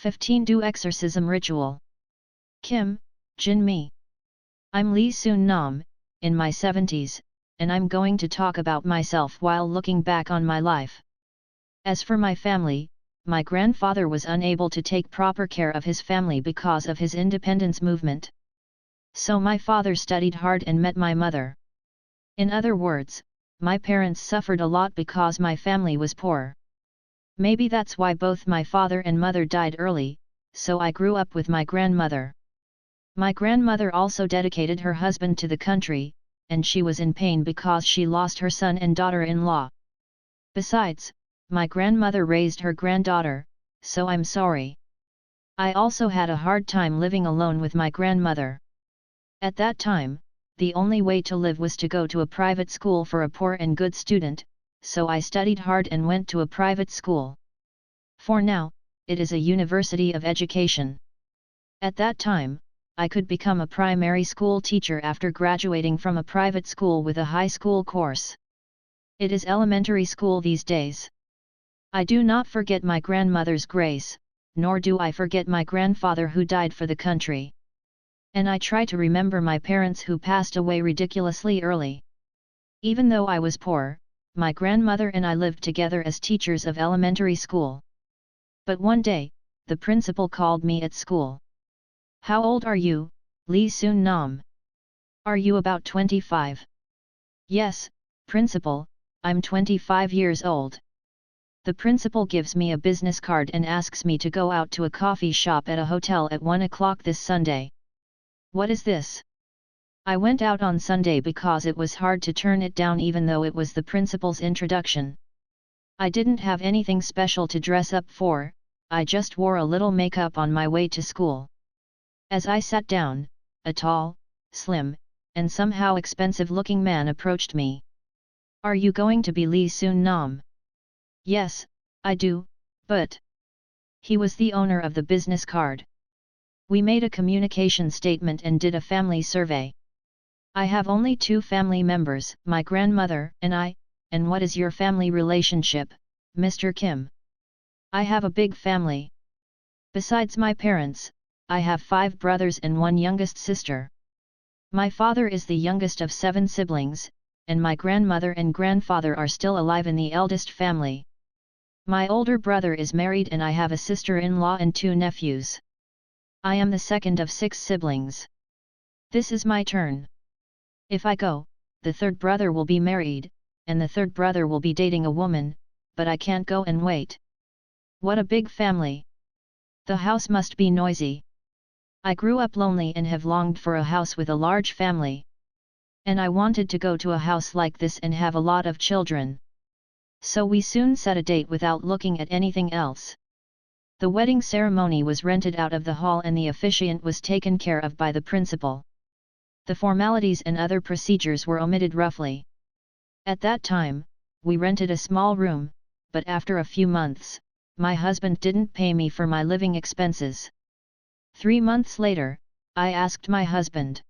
15 Do exorcism ritual. Kim, Jin Mi. I'm Lee Soon Nam, in my 70s, and I'm going to talk about myself while looking back on my life. As for my family, my grandfather was unable to take proper care of his family because of his independence movement. So my father studied hard and met my mother. In other words, my parents suffered a lot because my family was poor. Maybe that's why both my father and mother died early, so I grew up with my grandmother. My grandmother also dedicated her husband to the country, and she was in pain because she lost her son and daughter-in-law. Besides, my grandmother raised her granddaughter, so I'm sorry. I also had a hard time living alone with my grandmother. At that time, the only way to live was to go to a private school for a poor and good student, so I studied hard and went to a private school. For now, it is a university of education. At that time, I could become a primary school teacher after graduating from a private school with a high school course. It is elementary school these days. I do not forget my grandmother's grace, nor do I forget my grandfather who died for the country. And I try to remember my parents who passed away ridiculously early. Even though I was poor, my grandmother and I lived together as teachers of elementary school. But one day, the principal called me at school. How old are you, Lee Soon Nam? Are you about 25? Yes, principal, I'm 25 years old. The principal gives me a business card and asks me to go out to a coffee shop at a hotel at 1 o'clock this Sunday. What is this? I went out on Sunday because it was hard to turn it down even though it was the principal's introduction. I didn't have anything special to dress up for, I just wore a little makeup on my way to school. As I sat down, a tall, slim, and somehow expensive-looking man approached me. Are you going to be Lee Soon Nam? Yes, I do, but... He was the owner of the business card. We made a communication statement and did a family survey. I have only 2 family members, my grandmother and I, and what is your family relationship, Mr. Kim? I have a big family. Besides my parents, I have 5 brothers and 1 youngest sister. My father is the youngest of 7 siblings, and my grandmother and grandfather are still alive in the eldest family. My older brother is married and I have a sister-in-law and 2 nephews. I am the second of 6 siblings. This is my turn. If I go, the 3rd brother will be married, and the 3rd brother will be dating a woman, but I can't go and wait. What a big family! The house must be noisy. I grew up lonely and have longed for a house with a large family. And I wanted to go to a house like this and have a lot of children. So we soon set a date without looking at anything else. The wedding ceremony was rented out of the hall and the officiant was taken care of by the principal. The formalities and other procedures were omitted roughly. At that time, we rented a small room, but after a few months, my husband didn't pay me for my living expenses. 3 months later, I asked my husband,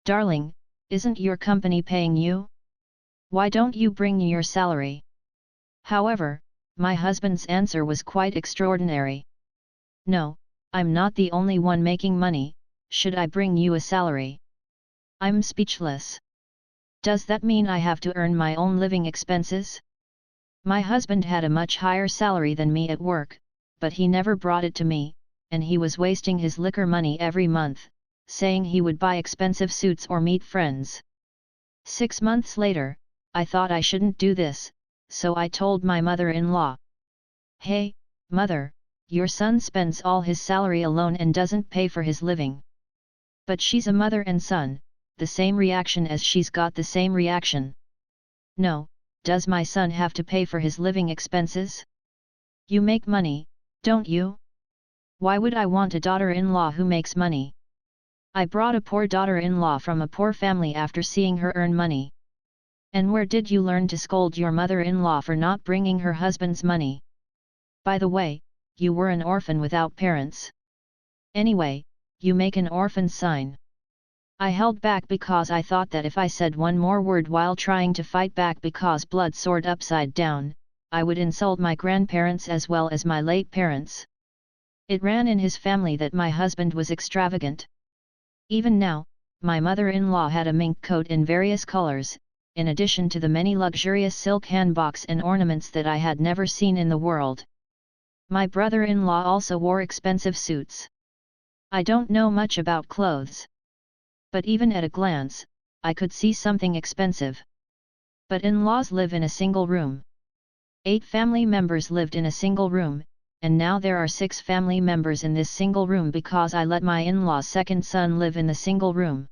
"Darling, isn't your company paying you? Why don't you bring your salary?" However, my husband's answer was quite extraordinary. "No, I'm not the only one making money, should I bring you a salary?" I'm speechless. Does that mean I have to earn my own living expenses? My husband had a much higher salary than me at work, but he never brought it to me, and he was wasting his liquor money every month, saying he would buy expensive suits or meet friends. 6 months later, I thought I shouldn't do this, so I told my mother-in-law. "Hey, mother, your son spends all his salary alone and doesn't pay for his living." But she's a mother and son, the same reaction as she's got the same reaction. "No, does my son have to pay for his living expenses? You make money, don't you? Why would I want a daughter-in-law who makes money? I brought a poor daughter-in-law from a poor family after seeing her earn money. And where did you learn to scold your mother-in-law for not bringing her husband's money? By the way, you were an orphan without parents. Anyway, you make an orphan sign." I held back because I thought that if I said one more word while trying to fight back because blood soared upside down, I would insult my grandparents as well as my late parents. It ran in his family that my husband was extravagant. Even now, my mother-in-law had a mink coat in various colors, in addition to the many luxurious silk handbox and ornaments that I had never seen in the world. My brother-in-law also wore expensive suits. I don't know much about clothes. But even at a glance, I could see something expensive. But in-laws live in a single room. 8 family members lived in a single room, and now there are 6 family members in this single room because I let my in-law's second son live in the single room.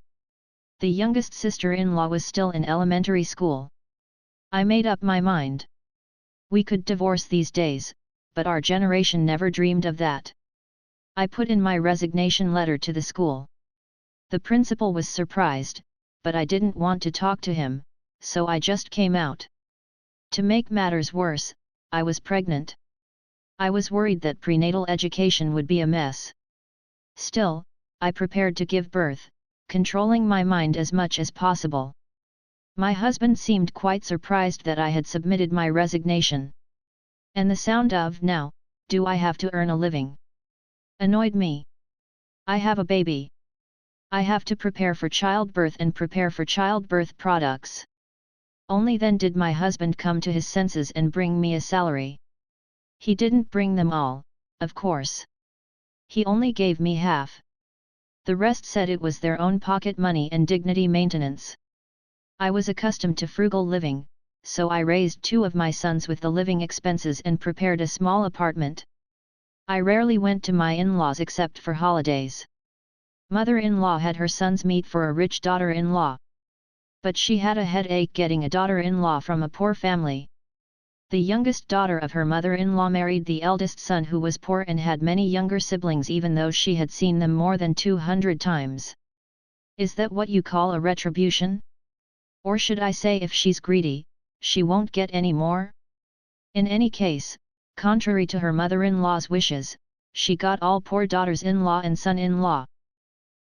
The youngest sister-in-law was still in elementary school. I made up my mind. We could divorce these days, but our generation never dreamed of that. I put in my resignation letter to the school. The principal was surprised, but I didn't want to talk to him, so I just came out. To make matters worse, I was pregnant. I was worried that prenatal education would be a mess. Still, I prepared to give birth, controlling my mind as much as possible. My husband seemed quite surprised that I had submitted my resignation. And the sound of "now, do I have to earn a living?" annoyed me. I have a baby. I have to prepare for childbirth and prepare for childbirth products. Only then did my husband come to his senses and bring me a salary. He didn't bring them all, of course. He only gave me half. The rest said it was their own pocket money and dignity maintenance. I was accustomed to frugal living, so I raised 2 of my sons with the living expenses and prepared a small apartment. I rarely went to my in-laws except for holidays. Mother-in-law had her sons meet for a rich daughter-in-law. But she had a headache getting a daughter-in-law from a poor family. The youngest daughter of her mother-in-law married the eldest son who was poor and had many younger siblings even though she had seen them more than 200 times. Is that what you call a retribution? Or should I say if she's greedy, she won't get any more? In any case, contrary to her mother-in-law's wishes, she got all poor daughters-in-law and son-in-law.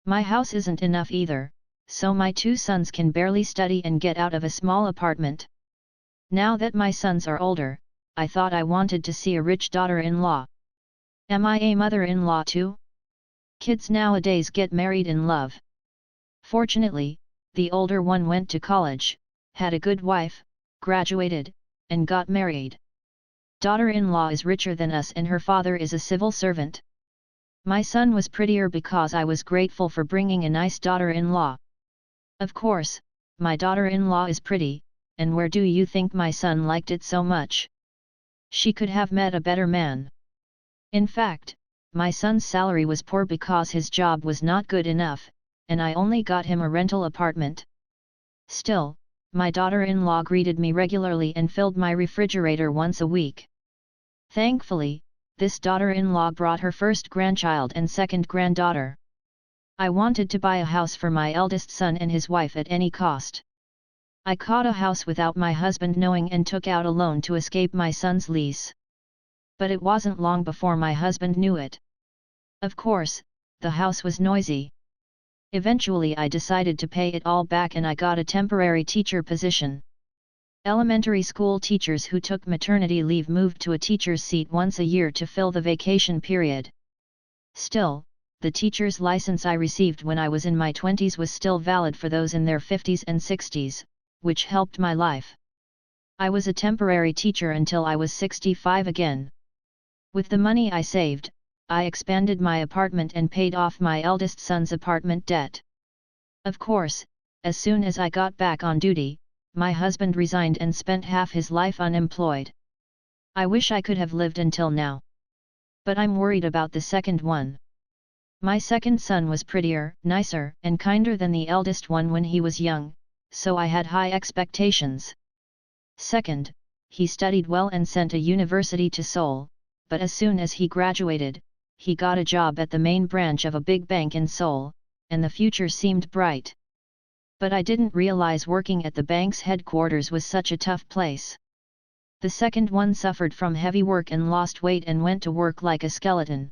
My house isn't enough either, so my 2 sons can barely study and get out of a small apartment. Now that my sons are older, I thought I wanted to see a rich daughter-in-law. Am I a mother-in-law too? Kids nowadays get married in love. Fortunately, the older one went to college, had a good wife, graduated, and got married. Daughter-in-law is richer than us and her father is a civil servant. My son was prettier because I was grateful for bringing a nice daughter-in-law. Of course, my daughter-in-law is pretty, and where do you think my son liked it so much? She could have met a better man. In fact, my son's salary was poor because his job was not good enough, and I only got him a rental apartment. Still, my daughter-in-law greeted me regularly and filled my refrigerator once a week. Thankfully, this daughter-in-law brought her first grandchild and second granddaughter. I wanted to buy a house for my eldest son and his wife at any cost. I caught a house without my husband knowing and took out a loan to escape my son's lease. But it wasn't long before my husband knew it. Of course, the house was noisy. Eventually I decided to pay it all back and I got a temporary teacher position. Elementary school teachers who took maternity leave moved to a teacher's seat once a year to fill the vacation period. Still, the teacher's license I received when I was in my 20s was still valid for those in their 50s and 60s, which helped my life. I was a temporary teacher until I was 65 again. With the money I saved, I expanded my apartment and paid off my eldest son's apartment debt. Of course, as soon as I got back on duty, my husband resigned and spent half his life unemployed. I wish I could have lived until now. But I'm worried about the second one. My second son was prettier, nicer, and kinder than the eldest one when he was young, so I had high expectations. Second, he studied well and sent a university to Seoul, but as soon as he graduated, he got a job at the main branch of a big bank in Seoul, and the future seemed bright. But I didn't realize working at the bank's headquarters was such a tough place. The second one suffered from heavy work and lost weight and went to work like a skeleton.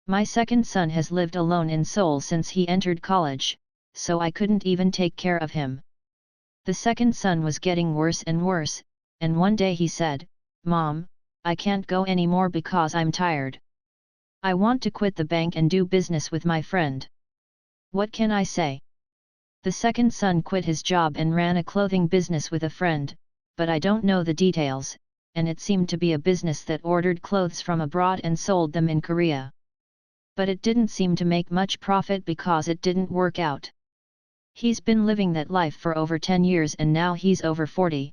My second son has lived alone in Seoul since he entered college, so I couldn't even take care of him. The second son was getting worse and worse, and one day he said, "Mom, I can't go anymore because I'm tired." I want to quit the bank and do business with my friend. What can I say? The second son quit his job and ran a clothing business with a friend, but I don't know the details, and it seemed to be a business that ordered clothes from abroad and sold them in Korea. But it didn't seem to make much profit because it didn't work out. He's been living that life for over 10 years and now he's over 40.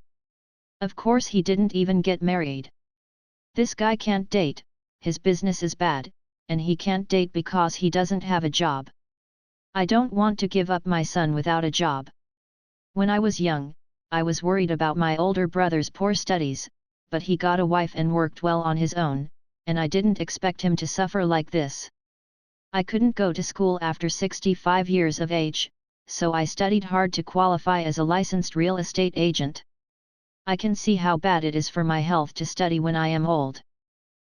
Of course he didn't even get married. This guy can't date, his business is bad, and he can't date because he doesn't have a job. I don't want to give up my son without a job. When I was young, I was worried about my older brother's poor studies, but he got a wife and worked well on his own, and I didn't expect him to suffer like this. I couldn't go to school after 65 years of age, so I studied hard to qualify as a licensed real estate agent. I can see how bad it is for my health to study when I am old.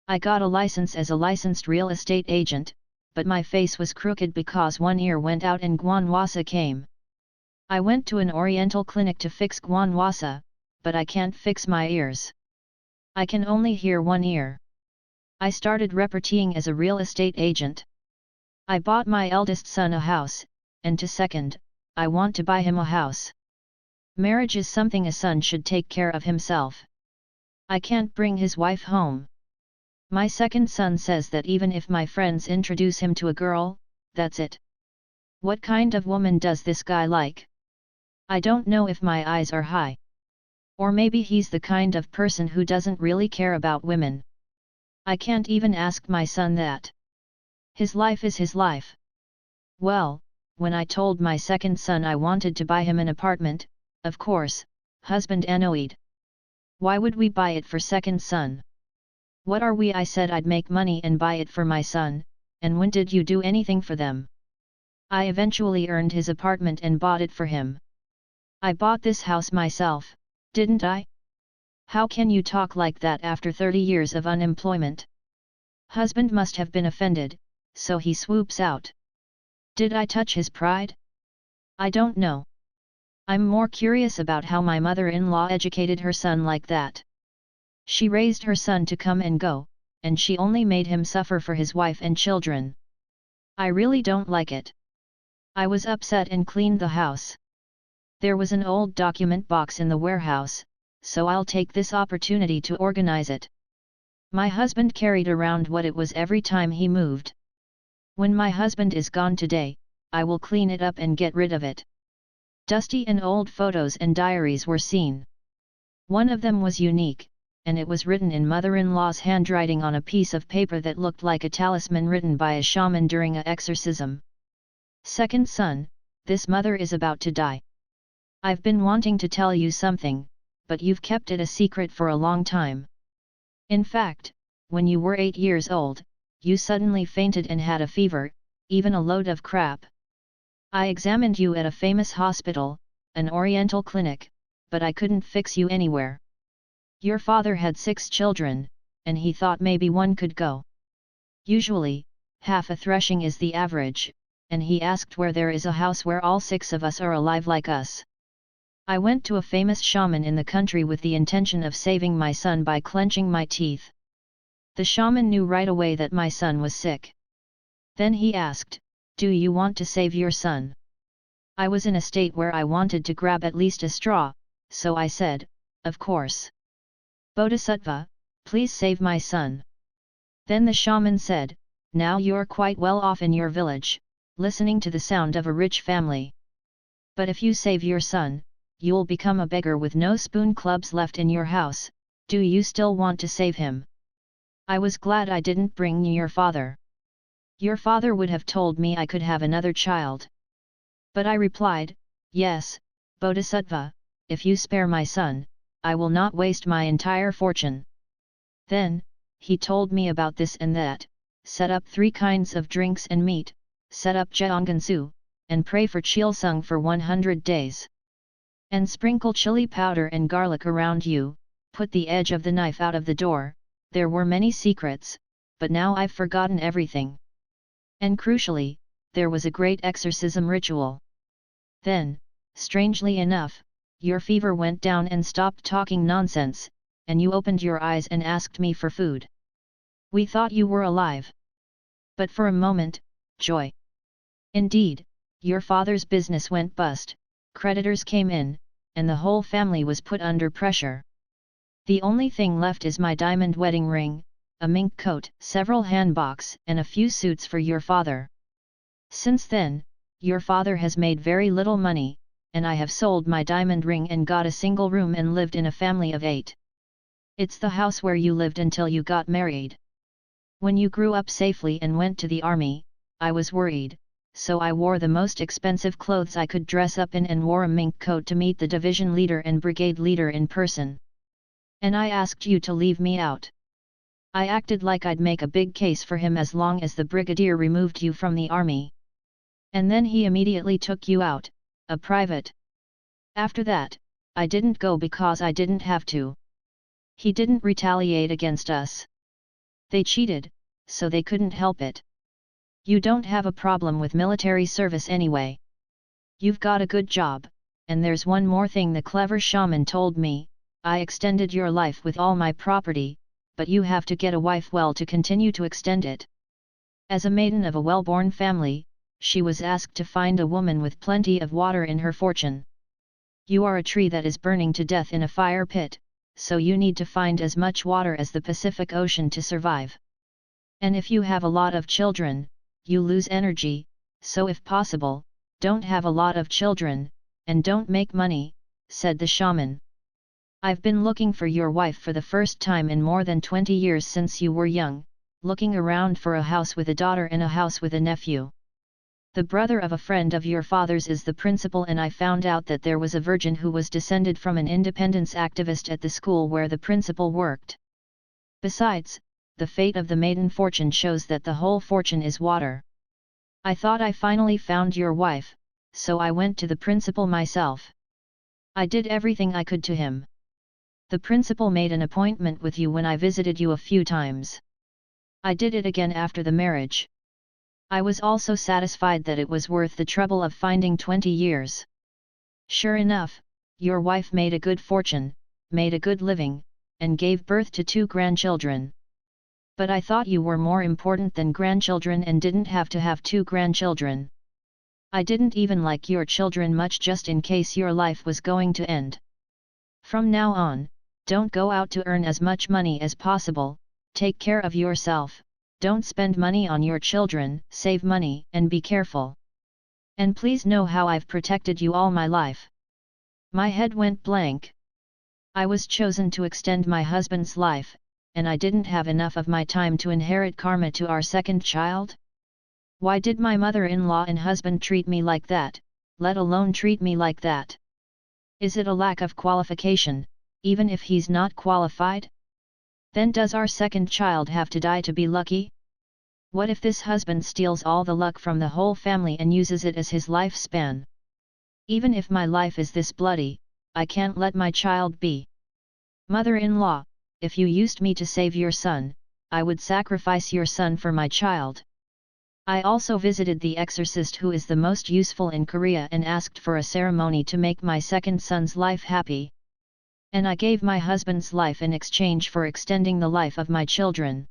I got a license as a licensed real estate agent, but my face was crooked because one ear went out and guanwasa came. I went to an oriental clinic to fix guanwasa, but I can't fix my ears. I can only hear one ear. I started reparteeing as a real estate agent. I bought my eldest son a house, and to second, I want to buy him a house. Marriage is something a son should take care of himself. I can't bring his wife home. My second son says that even if my friends introduce him to a girl, that's it. What kind of woman does this guy like? I don't know if my eyes are high. Or maybe he's the kind of person who doesn't really care about women. I can't even ask my son that. His life is his life. Well, when I told my second son I wanted to buy him an apartment, of course, husband annoyed. Why would we buy it for second son? What are we? I said I'd make money and buy it for my son, and when did you do anything for them? I eventually earned his apartment and bought it for him. I bought this house myself, didn't I? How can you talk like that after 30 years of unemployment? Husband must have been offended, so he swoops out. Did I touch his pride? I don't know. I'm more curious about how my mother-in-law educated her son like that. She raised her son to come and go, and she only made him suffer for his wife and children. I really don't like it. I was upset and cleaned the house. There was an old document box in the warehouse, so I'll take this opportunity to organize it. My husband carried around what it was every time he moved. When my husband is gone today, I will clean it up and get rid of it. Dusty and old photos and diaries were seen. One of them was unique, and it was written in mother-in-law's handwriting on a piece of paper that looked like a talisman written by a shaman during an exorcism. Second son, this mother is about to die. I've been wanting to tell you something, but you've kept it a secret for a long time. In fact, when you were 8 years old, you suddenly fainted and had a fever, even a load of crap. I examined you at a famous hospital, an oriental clinic, but I couldn't fix you anywhere. Your father had 6 children, and he thought maybe one could go. Usually, half a threshing is the average, and he asked where there is a house where all 6 of us are alive like us. I went to a famous shaman in the country with the intention of saving my son by clenching my teeth. The shaman knew right away that my son was sick. Then he asked, "Do you want to save your son?" I was in a state where I wanted to grab at least a straw, so I said, "Of course. Bodhisattva, please save my son." Then the shaman said, "Now you're quite well off in your village, listening to the sound of a rich family. But if you save your son, you'll become a beggar with no spoon clubs left in your house. Do you still want to save him?" I was glad I didn't bring your father. Your father would have told me I could have another child. But I replied, "Yes, Bodhisattva, if you spare my son, I will not waste my entire fortune." Then, he told me about this and that, set up 3 kinds of drinks and meat, set up Jeongansu, and pray for Chilsung for 100 days. And sprinkle chili powder and garlic around you, put the edge of the knife out of the door. There were many secrets, but now I've forgotten everything. And crucially, there was a great exorcism ritual. Then, strangely enough, your fever went down and stopped talking nonsense, and you opened your eyes and asked me for food. We thought you were alive. But for a moment, joy. Indeed, your father's business went bust, creditors came in, and the whole family was put under pressure. The only thing left is my diamond wedding ring, a mink coat, several handboks, and a few suits for your father. Since then, your father has made very little money, and I have sold my diamond ring and got a single room and lived in a family of 8. It's the house where you lived until you got married. When you grew up safely and went to the army, I was worried, so I wore the most expensive clothes I could dress up in and wore a mink coat to meet the division leader and brigade leader in person. And I asked you to leave me out. I acted like I'd make a big case for him as long as the brigadier removed you from the army. And then he immediately took you out, a private. After that, I didn't go because I didn't have to. He didn't retaliate against us. They cheated, so they couldn't help it. You don't have a problem with military service anyway. You've got a good job, and there's one more thing the clever shaman told me, I extended your life with all my property, but you have to get a wife well to continue to extend it. As a maiden of a well-born family, she was asked to find a woman with plenty of water in her fortune. You are a tree that is burning to death in a fire pit, so you need to find as much water as the Pacific Ocean to survive. And if you have a lot of children, you lose energy, so if possible, don't have a lot of children, and don't make money, said the shaman. I've been looking for your wife for the first time in more than 20 years since you were young, looking around for a house with a daughter and a house with a nephew. The brother of a friend of your father's is the principal, and I found out that there was a virgin who was descended from an independence activist at the school where the principal worked. Besides, the fate of the maiden fortune shows that the whole fortune is water. I thought I finally found your wife, so I went to the principal myself. I did everything I could to him. The principal made an appointment with you when I visited you a few times. I did it again after the marriage. I was also satisfied that it was worth the trouble of finding 20 years. Sure enough, your wife made a good fortune, made a good living, and gave birth to 2 grandchildren. But I thought you were more important than grandchildren and didn't have to have 2 grandchildren. I didn't even like your children much, just in case your life was going to end. From now on, don't go out to earn as much money as possible, take care of yourself, don't spend money on your children, save money and be careful. And please know how I've protected you all my life. My head went blank. I was chosen to extend my husband's life, and I didn't have enough of my time to inherit karma to our second child? Why did my mother-in-law and husband treat me like that, let alone treat me like that? Is it a lack of qualification, even if he's not qualified? Then does our second child have to die to be lucky? What if this husband steals all the luck from the whole family and uses it as his lifespan? Even if my life is this bloody, I can't let my child be. Mother-in-law, if you used me to save your son, I would sacrifice your son for my child. I also visited the exorcist who is the most useful in Korea and asked for a ceremony to make my second son's life happy. And I gave my husband's life in exchange for extending the life of my children.